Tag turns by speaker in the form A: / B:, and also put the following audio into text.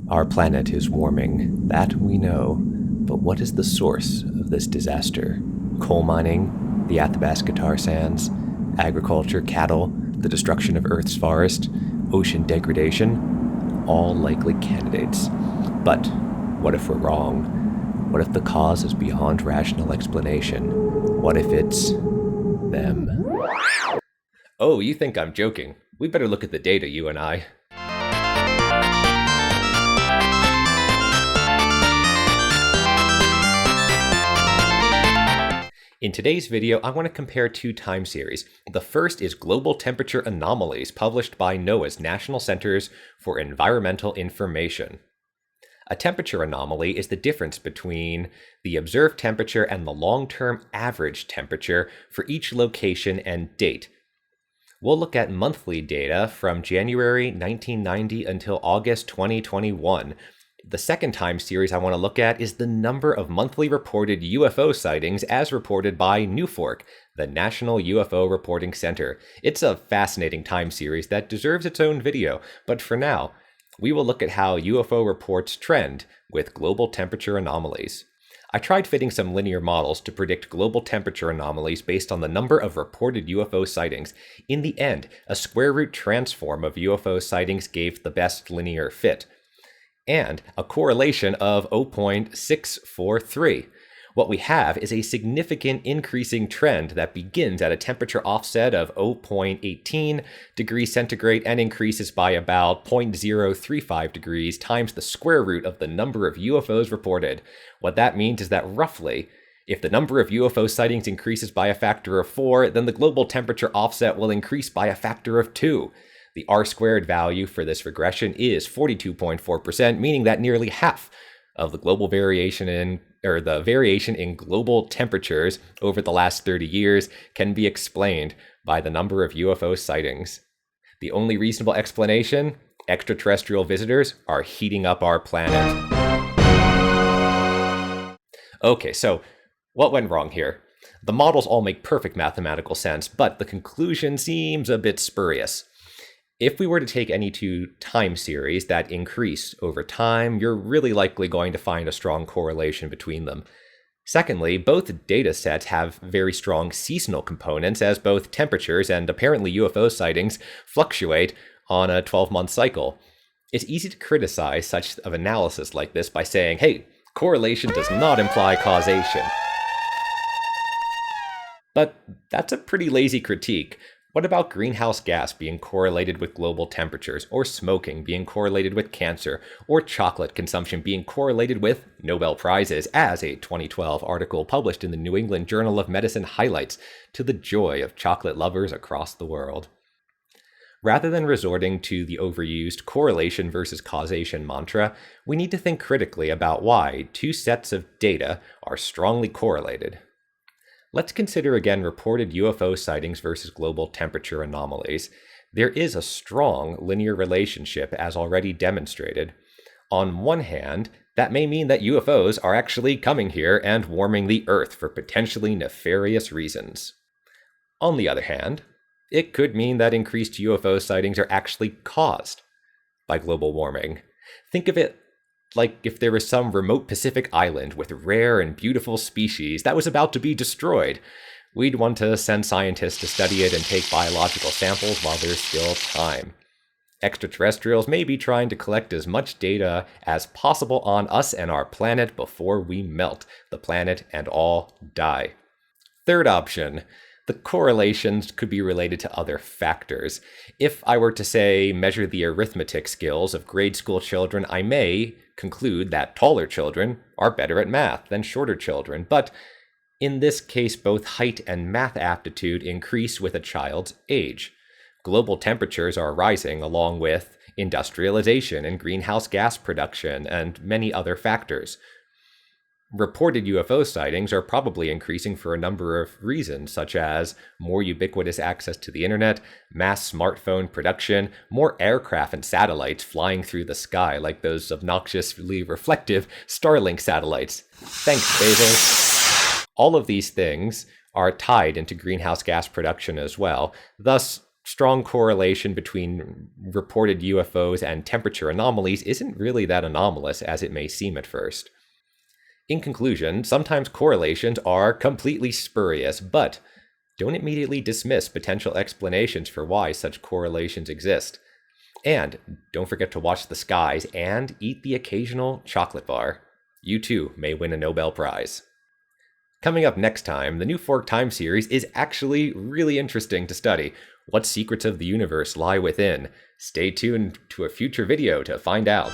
A: Our planet is warming, that we know. But what is the source of this disaster? Coal mining, the Athabasca tar sands, agriculture, cattle, the destruction of Earth's forest, ocean degradation? All likely candidates. But what if we're wrong? What if the cause is beyond rational explanation? What if it's them? Oh, you think I'm joking? We better look at the data, you and I. In today's video, I want to compare two time series. The first is Global Temperature Anomalies, published by NOAA's National Centers for Environmental Information. A temperature anomaly is the difference between the observed temperature and the long-term average temperature for each location and date. We'll look at monthly data from January 1990 until August 2021. The second time series I want to look at is the number of monthly reported UFO sightings as reported by NUFORC, the National UFO Reporting Center. It's a fascinating time series that deserves its own video, but for now, we will look at how UFO reports trend with global temperature anomalies. I tried fitting some linear models to predict global temperature anomalies based on the number of reported UFO sightings. In the end, a square root transform of UFO sightings gave the best linear fit, and a correlation of 0.643. What we have is a significant increasing trend that begins at a temperature offset of 0.18 degrees centigrade and increases by about 0.035 degrees times the square root of the number of UFOs reported. What that means is that roughly, if the number of UFO sightings increases by a factor of 4, then the global temperature offset will increase by a factor of 2. The R-squared value for this regression is 42.4%, meaning that nearly half of the global variation in global temperatures over the last 30 years can be explained by the number of UFO sightings. The only reasonable explanation: extraterrestrial visitors are heating up our planet. Okay, so what went wrong here? The models all make perfect mathematical sense, but the conclusion seems a bit spurious. If we were to take any two time series that increase over time, you're really likely going to find a strong correlation between them. Secondly, both data sets have very strong seasonal components, as both temperatures and apparently UFO sightings fluctuate on a 12-month cycle. It's easy to criticize such an analysis like this by saying, hey, correlation does not imply causation. But that's a pretty lazy critique. What about greenhouse gas being correlated with global temperatures, or smoking being correlated with cancer, or chocolate consumption being correlated with Nobel Prizes, as a 2012 article published in the New England Journal of Medicine highlights, to the joy of chocolate lovers across the world? Rather than resorting to the overused correlation versus causation mantra, we need to think critically about why two sets of data are strongly correlated. Let's consider again reported UFO sightings versus global temperature anomalies. There is a strong linear relationship, as already demonstrated. On one hand, that may mean that UFOs are actually coming here and warming the Earth for potentially nefarious reasons. On the other hand, it could mean that increased UFO sightings are actually caused by global warming. Think of it like if there was some remote Pacific island with rare and beautiful species that was about to be destroyed. We'd want to send scientists to study it and take biological samples while there's still time. Extraterrestrials may be trying to collect as much data as possible on us and our planet before we melt the planet and all die. Third option: the correlations could be related to other factors. If I were to, say, measure the arithmetic skills of grade school children, I may conclude that taller children are better at math than shorter children. But in this case, both height and math aptitude increase with a child's age. Global temperatures are rising along with industrialization and greenhouse gas production and many other factors. Reported UFO sightings are probably increasing for a number of reasons, such as more ubiquitous access to the internet, mass smartphone production, more aircraft and satellites flying through the sky like those obnoxiously reflective Starlink satellites. Thanks, Bezos. All of these things are tied into greenhouse gas production as well. Thus, strong correlation between reported UFOs and temperature anomalies isn't really that anomalous as it may seem at first. In conclusion, sometimes correlations are completely spurious, but don't immediately dismiss potential explanations for why such correlations exist. And don't forget to watch the skies and eat the occasional chocolate bar. You too may win a Nobel Prize. Coming up next time, the NUFORC time series is actually really interesting to study. What secrets of the universe lie within? Stay tuned to a future video to find out.